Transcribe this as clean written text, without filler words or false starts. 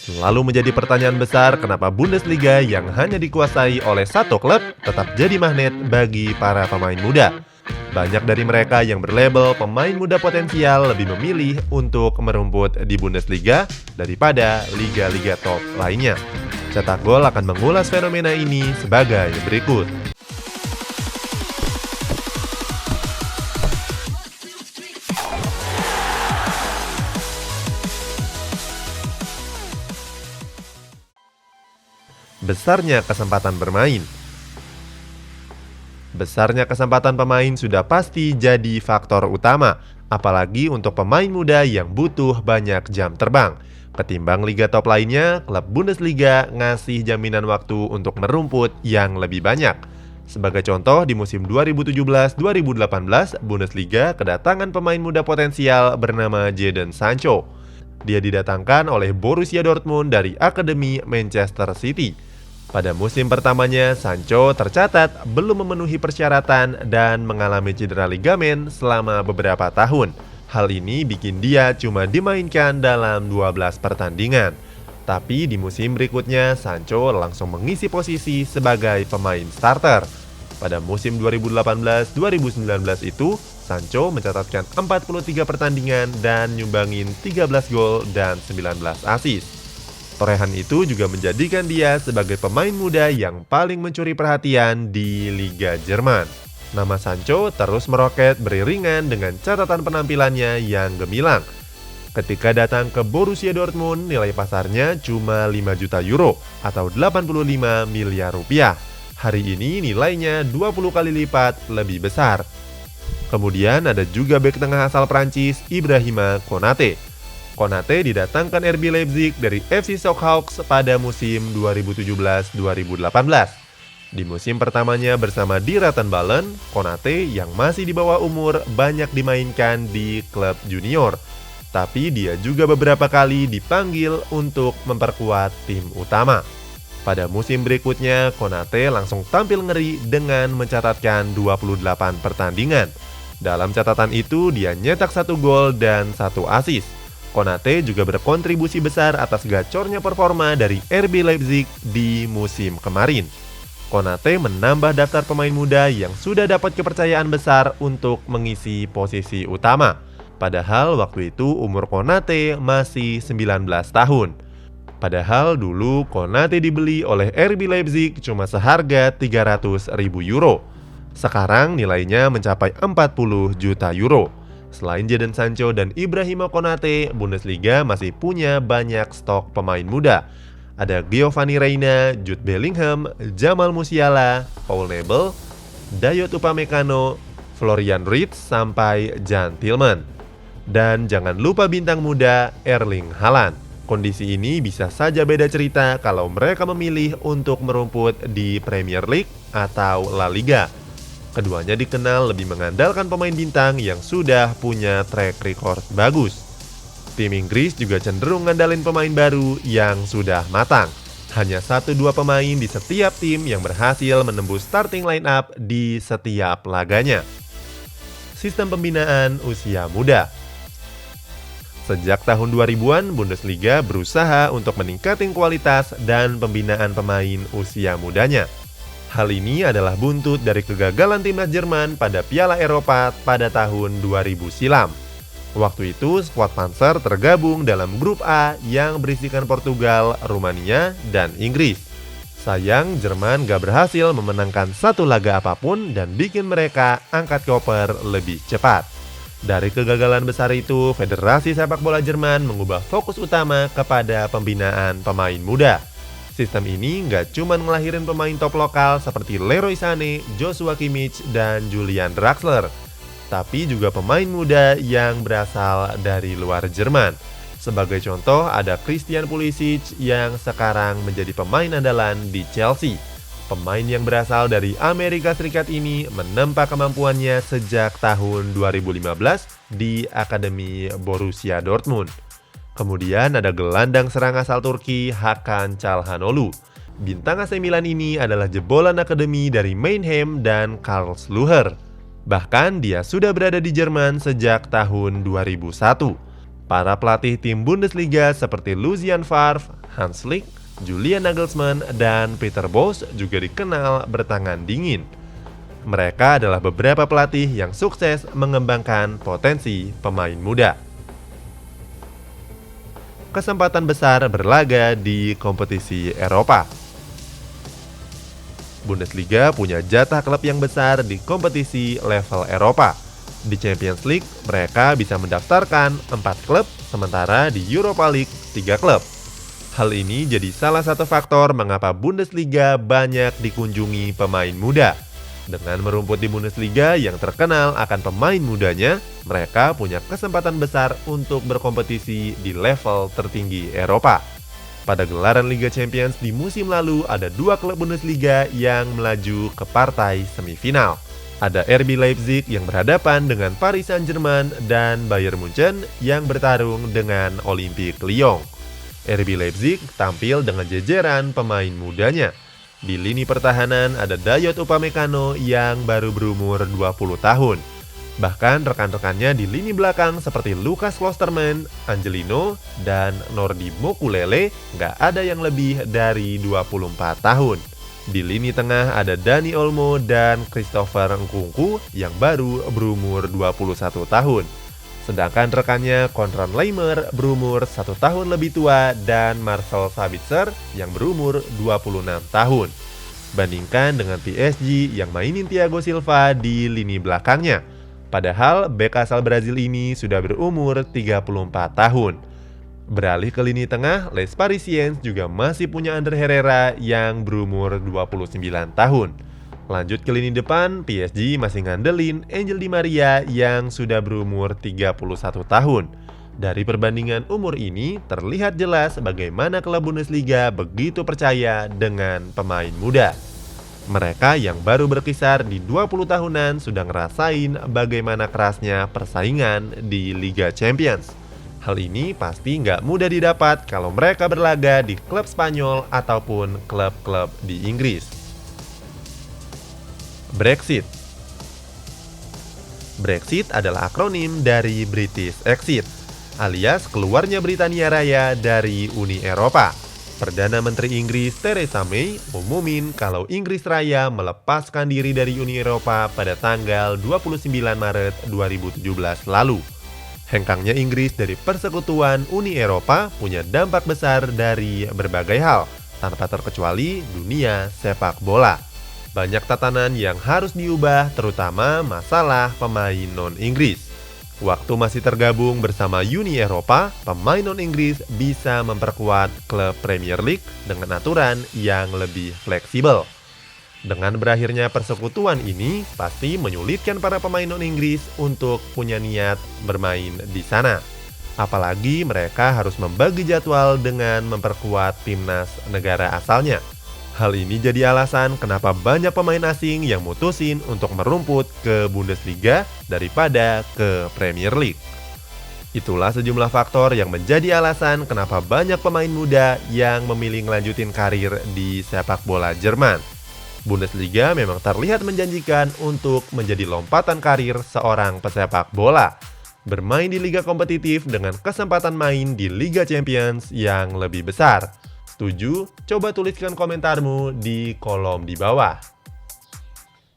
Lalu menjadi pertanyaan besar kenapa Bundesliga yang hanya dikuasai oleh satu klub tetap jadi magnet bagi para pemain muda. Banyak dari mereka yang berlabel pemain muda potensial lebih memilih untuk merumput di Bundesliga daripada liga-liga top lainnya. Cetak Gol akan mengulas fenomena ini sebagai berikut. Besarnya kesempatan bermain. Besarnya kesempatan pemain sudah pasti jadi faktor utama, apalagi untuk pemain muda yang butuh banyak jam terbang. Ketimbang liga top lainnya, klub Bundesliga ngasih jaminan waktu untuk merumput yang lebih banyak. Sebagai contoh, di musim 2017-2018, Bundesliga kedatangan pemain muda potensial bernama Jadon Sancho. Dia didatangkan oleh Borussia Dortmund dari Akademi Manchester City. Pada musim pertamanya, Sancho tercatat belum memenuhi persyaratan dan mengalami cedera ligamen selama beberapa tahun. Hal ini bikin dia cuma dimainkan dalam 12 pertandingan. Tapi di musim berikutnya, Sancho langsung mengisi posisi sebagai pemain starter. Pada musim 2018-2019 itu, Sancho mencatatkan 43 pertandingan dan nyumbangin 13 gol dan 19 assist. Torehan itu juga menjadikan dia sebagai pemain muda yang paling mencuri perhatian di Liga Jerman. Nama Sancho terus meroket beriringan dengan catatan penampilannya yang gemilang. Ketika datang ke Borussia Dortmund, nilai pasarnya cuma 5 juta euro atau 85 miliar rupiah. Hari ini nilainya 20 kali lipat lebih besar. Kemudian ada juga bek tengah asal Prancis, Ibrahima Konate. Konate didatangkan RB Leipzig dari FC Schalke pada musim 2017-2018. Di musim pertamanya bersama Die Rattenballen, Konate yang masih di bawah umur banyak dimainkan di klub junior. Tapi dia juga beberapa kali dipanggil untuk memperkuat tim utama. Pada musim berikutnya, Konate langsung tampil ngeri dengan mencatatkan 28 pertandingan. Dalam catatan itu, dia nyetak 1 gol dan 1 assist. Konate juga berkontribusi besar atas gacornya performa dari RB Leipzig di musim kemarin. Konate menambah daftar pemain muda yang sudah dapat kepercayaan besar untuk mengisi posisi utama. Padahal waktu itu umur Konate masih 19 tahun. Padahal dulu Konate dibeli oleh RB Leipzig cuma seharga 300.000 euro. Sekarang nilainya mencapai 40 juta euro. Selain Jadon Sancho dan Ibrahima Konate, Bundesliga masih punya banyak stok pemain muda. Ada Giovanni Reina, Jude Bellingham, Jamal Musiala, Paul Nebel, Dayot Upamecano, Florian Wirtz sampai Jan Tillman. Dan jangan lupa bintang muda Erling Haaland. Kondisi ini bisa saja beda cerita kalau mereka memilih untuk merumput di Premier League atau La Liga. Keduanya dikenal lebih mengandalkan pemain bintang yang sudah punya track record bagus. Tim Inggris juga cenderung ngandalin pemain baru yang sudah matang. Hanya 1-2 pemain di setiap tim yang berhasil menembus starting line up di setiap laganya. Sistem pembinaan usia muda. Sejak tahun 2000-an, Bundesliga berusaha untuk meningkatkan kualitas dan pembinaan pemain usia mudanya. Hal ini adalah buntut dari kegagalan timnas Jerman pada Piala Eropa pada tahun 2000 silam. Waktu itu, skuad Panzer tergabung dalam grup A yang berisikan Portugal, Rumania, dan Inggris. Sayang, Jerman gak berhasil memenangkan satu laga apapun dan bikin mereka angkat koper lebih cepat. Dari kegagalan besar itu, Federasi Sepak Bola Jerman mengubah fokus utama kepada pembinaan pemain muda. Sistem ini nggak cuma ngelahirin pemain top lokal seperti Leroy Sané, Joshua Kimmich, dan Julian Draxler, tapi juga pemain muda yang berasal dari luar Jerman. Sebagai contoh, ada Christian Pulisic yang sekarang menjadi pemain andalan di Chelsea. Pemain yang berasal dari Amerika Serikat ini menempa kemampuannya sejak tahun 2015 di Akademi Borussia Dortmund. Kemudian ada gelandang serang asal Turki Hakan Çalhanoğlu. Bintang AC Milan ini adalah jebolan akademi dari Mannheim dan Karlsruhe. Bahkan dia sudah berada di Jerman sejak tahun 2001. Para pelatih tim Bundesliga seperti Lucien Favre, Hans Flick, Julian Nagelsmann, dan Peter Bosz juga dikenal bertangan dingin. Mereka adalah beberapa pelatih yang sukses mengembangkan potensi pemain muda. Kesempatan besar berlaga di kompetisi Eropa. Bundesliga punya jatah klub yang besar di kompetisi level Eropa. Di Champions League, mereka bisa mendaftarkan 4 klub, sementara di Europa League 3 klub. Hal ini jadi salah satu faktor mengapa Bundesliga banyak dikunjungi pemain muda. Dengan merumput di Bundesliga yang terkenal akan pemain mudanya, mereka punya kesempatan besar untuk berkompetisi di level tertinggi Eropa. Pada gelaran Liga Champions di musim lalu, ada 2 klub Bundesliga yang melaju ke partai semifinal. Ada RB Leipzig yang berhadapan dengan Paris Saint-Germain dan Bayern Munchen yang bertarung dengan Olympique Lyon. RB Leipzig tampil dengan jejeran pemain mudanya. Di lini pertahanan ada Dayot Upamecano yang baru berumur 20 tahun. Bahkan rekan-rekannya di lini belakang seperti Lucas Klosterman, Angelino, dan Nordi Mokulele nggak ada yang lebih dari 24 tahun. Di lini tengah ada Dani Olmo dan Christopher Nkunku yang baru berumur 21 tahun. Sedangkan rekannya Konrad Laimer berumur 1 tahun lebih tua dan Marcel Sabitzer yang berumur 26 tahun. Bandingkan dengan PSG yang mainin Thiago Silva di lini belakangnya. Padahal bek asal Brazil ini sudah berumur 34 tahun. Beralih ke lini tengah, Les Parisiens juga masih punya Ander Herrera yang berumur 29 tahun. Lanjut ke lini depan, PSG masih ngandelin Angel Di Maria yang sudah berumur 31 tahun. Dari perbandingan umur ini, terlihat jelas bagaimana klub Bundesliga begitu percaya dengan pemain muda. Mereka yang baru berkisar di 20 tahunan sudah ngerasain bagaimana kerasnya persaingan di Liga Champions. Hal ini pasti nggak mudah didapat kalau mereka berlaga di klub Spanyol ataupun klub-klub di Inggris. Brexit. Brexit adalah akronim dari British Exit, alias keluarnya Britania Raya dari Uni Eropa. Perdana Menteri Inggris Theresa May umumin kalau Inggris Raya melepaskan diri dari Uni Eropa pada tanggal 29 Maret 2017 lalu. Hengkangnya Inggris dari persekutuan Uni Eropa punya dampak besar dari berbagai hal, tanpa terkecuali dunia sepak bola. Banyak tatanan yang harus diubah, terutama masalah pemain non-Inggris. Waktu masih tergabung bersama Uni Eropa, pemain non-Inggris bisa memperkuat klub Premier League dengan aturan yang lebih fleksibel. Dengan berakhirnya persekutuan ini, pasti menyulitkan para pemain non-Inggris untuk punya niat bermain di sana. Apalagi mereka harus membagi jadwal dengan memperkuat timnas negara asalnya. Hal ini jadi alasan kenapa banyak pemain asing yang mutusin untuk merumput ke Bundesliga daripada ke Premier League. Itulah sejumlah faktor yang menjadi alasan kenapa banyak pemain muda yang memilih melanjutin karir di sepak bola Jerman. Bundesliga memang terlihat menjanjikan untuk menjadi lompatan karir seorang pesepak bola. Bermain di liga kompetitif dengan kesempatan main di Liga Champions yang lebih besar. Setuju? Coba tuliskan komentarmu di kolom di bawah.